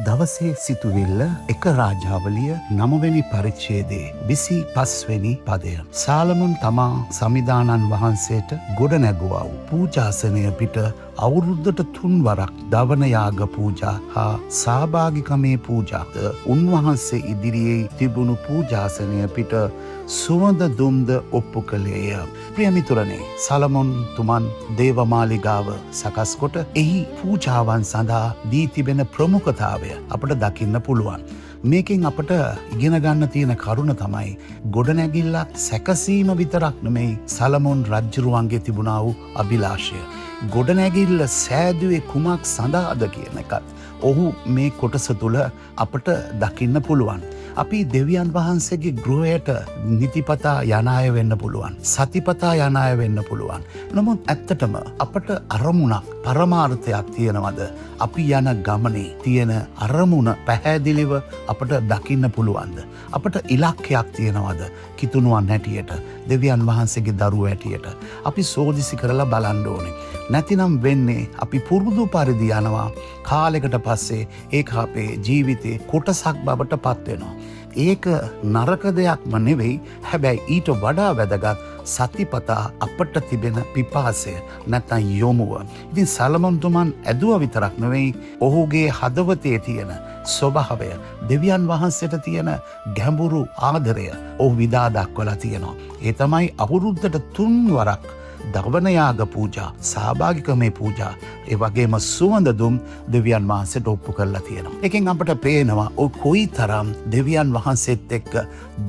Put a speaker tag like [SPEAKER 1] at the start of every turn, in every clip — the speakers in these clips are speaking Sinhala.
[SPEAKER 1] දවසේ සිතුවිල්ල එක රාජාවලිය 9 වෙනි පරිච්ඡේදයේ 25 වෙනි පදය. සාලමොන් තමා සමිදානන් වහන්සේට ගොඩ නැගුවා වූ පූජාසනය පිට අවුරුද්දට 3 වරක් දවන යාග පූජා හා සහභාගිකමේ පූජාද උන්වහන්සේ ඉදිරියේ තිබුණු පූජාසනය පිට සුවඳ දුම්ද ඔප්පු කළේය. ප්‍රියමිතුරනේ, සලමොන් තුමන් දේවමාලිගාව සකස් කොට එහි පූජාවන් සඳහා දී තිබෙන ප්‍රමුඛතාවය අපට දකින්න පුළුවන්. මේකෙන් අපට ඉගෙන ගන්න තියෙන කරුණ තමයි ගොඩනැගිල්ලක් සැකසීම විතරක් නෙමෙයි සලමොන් රජ්ජුරුවන්ගේ තිබුණා වූ අභිලාෂය. ගොඩනැගිල්ල සෑදුවේ කුමක් සඳහාද කියන එකත් ඔහු මේ කොටස තුළ අපට දකින්න පුළුවන්. අපි දෙවියන් වහන්සේගේ ගෘහයට නිතිපතා යන අය වෙන්න පුළුවන්. සතිපතා යන අය වෙන්න පුළුවන්. නමුත් ඇත්තටම අපට අරමුණක් පරමාර්ථයක් තියෙනවද? අපි යන ගමනේ තියෙන අරමුණ පැහැදිලිව අපට දකින්න පුළුවන්ද? අපට ඉලක්කයක් තියෙනවද? කිතුණුවන් හැටියට, දෙවියන් වහන්සේගේ දරුවෝ හැටියට අපි සෝදිසි කරලා බලන්න ඕනේ. නැතිනම් වෙන්නේ අපි පුරුදු පරිදි යනවා, කාලයකට පස්සේ ඒක අපේ ජීවිතේ කොටසක් බවට පත් වෙනවා. ඒක නරක දෙයක්ම නෙවෙයි. හැබැයි ඊට වඩා වැදගත් සතිපතා අපට තිබෙන පිපාසය නැත්නම් යොමුව. ඉතින් සලමොන් තුමන් ඇදුව විතරක් නෙවෙයි, ඔහුගේ හදවතේ තියෙන ස්වභාවය, දෙවියන් වහන්සේට තියෙන ගැඹුරු ආදරය ඔහු විදා දක්වලා තියෙනවා. ඒ තමයි අවුරුද්දට 3 වරක් දවන යාග පූජා, සහභාගිකමේ පූජා, ඒ වගේම සුවඳ දුම් දෙවියන් වහන්සේට ඔප්පු කරලා තියෙනවා. එකෙන් අපට පේනවා ඔය කොයි තරම් දෙවියන් වහන්සේත් එක්ක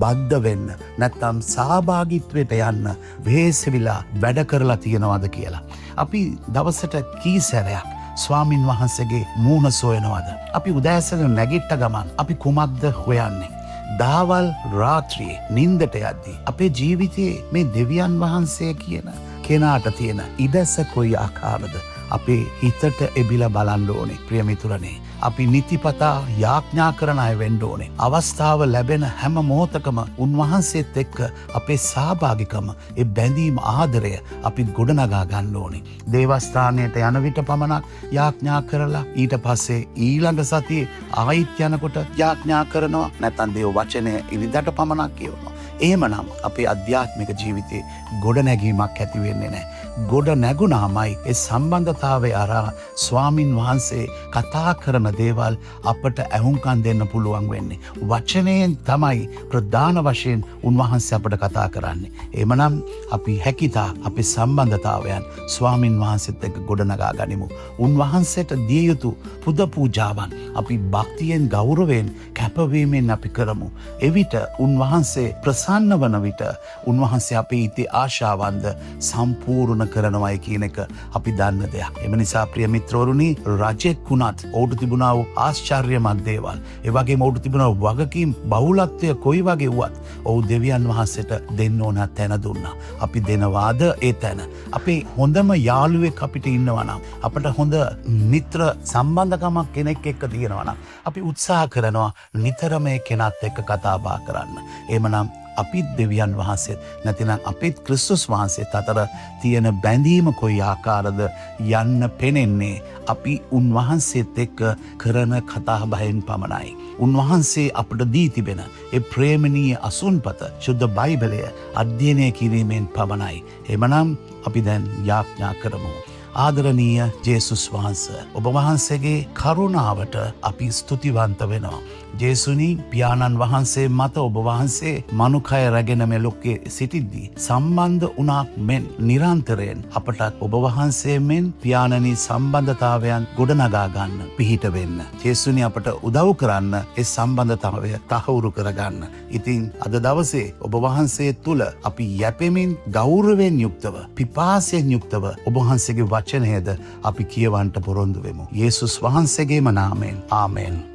[SPEAKER 1] බද්ධ වෙන්න නැත්නම් සහභාගීත්වයට යන්න වෙහෙසවිලා වැඩ කරලා තියෙනවද කියලා. අපි දවසට කී සැරයක් ස්වාමින් වහන්සේගේ මූණ සොයනවද? අපි උදෑසන නැගිට්ට ගමන් අපි කුමක්ද හොයන්නේ? දහවල් රාත්‍රියේ නින්දට යද්දී අපේ ජීවිතයේ මේ දෙවියන් වහන්සේ කියන කෙනාට තියෙන ඉඩස කොයි ආකාරද අපේ හිතට එබිලා බලන්න ඕනේ. ප්‍රියමිතුරනේ, අපි නිතිපතා යාඥා කරන අය වෙන්න ඕනේ. අවස්ථාව ලැබෙන හැම මොහොතකම උන්වහන්සේත් එක්ක අපේ සහභාගිකම, ඒ බැඳීම, ආදරය අපි ගොඩනගා ගන්න ඕනේ. දේවස්ථානයට යන විට පමණක් යාඥා කරලා ඊට පස්සේ ඊළඟ සතියේ ආයිත් යනකොට යාඥා කරනවා, නැත්නම් දේව වචනය ඉරිදට පමණක් කියවනවා. එහෙමනම් අපේ අධ්‍යාත්මික ජීවිතේ ගොඩනැගීමක් ඇති වෙන්නේ නැහැ. ගොඩ නැගුණාමයි ඒ සම්බන්ධතාවය අරා ස්වාමින් වහන්සේ කතා කරන දේවල් අපට ඇහුම්කන් දෙන්න පුළුවන් වෙන්නේ. වචනයෙන් තමයි ප්‍රධාන වශයෙන් උන්වහන්සේ අපට කතා කරන්නේ. එහෙමනම් අපි හැකිතා අපේ සම්බන්ධතාවයන් ස්වාමින් වහන්සේත් එක්ක ගොඩනගා ගනිමු. උන්වහන්සේට දිය යුතු පුද පූජාවන් අපි භක්තියෙන්, ගෞරවයෙන්, කැපවීමෙන් අපි කරමු. එවිට උන්වහන්සේ ප්‍රසන්න වන විට උන්වහන්සේ අපේ හිතේ ආශාවන්ද සම්පූර්ණ කරනවයි කියන එක අපි දන්න දෙයක්. එම නිසා ප්‍රිය මිත්‍රවරුනි, රජෙක් වුණත් ඔහුට තිබුණා වූ ආශ්චර්යමත් දේවල්, ඒ වගේම ඔහුට තිබුණා වගකීම් බහුලත්වය කොයි වගේ වුවත් ඔහු දෙවියන් වහන්සේට දෙන්න ඕන තැන දුන්නා. අපි දෙනවාද ඒ තැන? අපේ හොඳම යාළුවෙක් අපිට ඉන්නවා නම්, අපට හොඳ මිත්‍ර සම්බන්ධකමක් කෙනෙක් එක්ක තියෙනවා නම් අපි උත්සාහ කරනවා නිතරම ඒ කෙනාත් එක්ක කතා බහ කරන්න. එහෙමනම් අපිත් දෙවියන් වහන්සේත් නැතිනම් අපිත් ක්‍රිස්තුස් වහන්සේත් අතර තියෙන බැඳීම කොයි ආකාරද යන්න පෙනෙන්නේ අපි උන්වහන්සේත් එක්ක කරන කතා බහෙන් පමණයි. උන්වහන්සේ අපට දී තිබෙන ඒ ප්‍රේමණීය අසුන්පත, ශුද්ධ බයිබලය අධ්‍යයනය කිරීමෙන් පමණයි. එමනම් අපි දැන් යාඥා කරමු. ආදරණීය ජේසුස් වහන්සේ, ඔබ වහන්සේගේ කරුණාවට අපි ස්තුතිවන්ත වෙනවා. ජේසුනි, පියාණන් වහන්සේ මත ඔබ වහන්සේ මනුකය රැගෙන මේ ලෝකේ සිටිද්දී සම්බන්ධ වුණාක් මෙන් නිරන්තරයෙන් අපට ඔබ වහන්සේ මෙන් පියාණනි සම්බන්ධතාවයන් ගොඩනගා ගන්න පිහිට වෙන්න. ජේසුනි, අපට උදව් කරන්න ඒ සම්බන්ධතාවය තහවුරු කරගන්න. ඉතින් අද දවසේ ඔබ වහන්සේ තුල අපි යැපෙමින්, ගෞරවයෙන් යුක්තව, පිපාසයෙන් යුක්තව ඔබ වහන්සේගේ වචනයද අපි කියවන්ට පොරොන්දු වෙමු. යේසුස් වහන්සේගේම නාමයෙන්. ආමෙන්.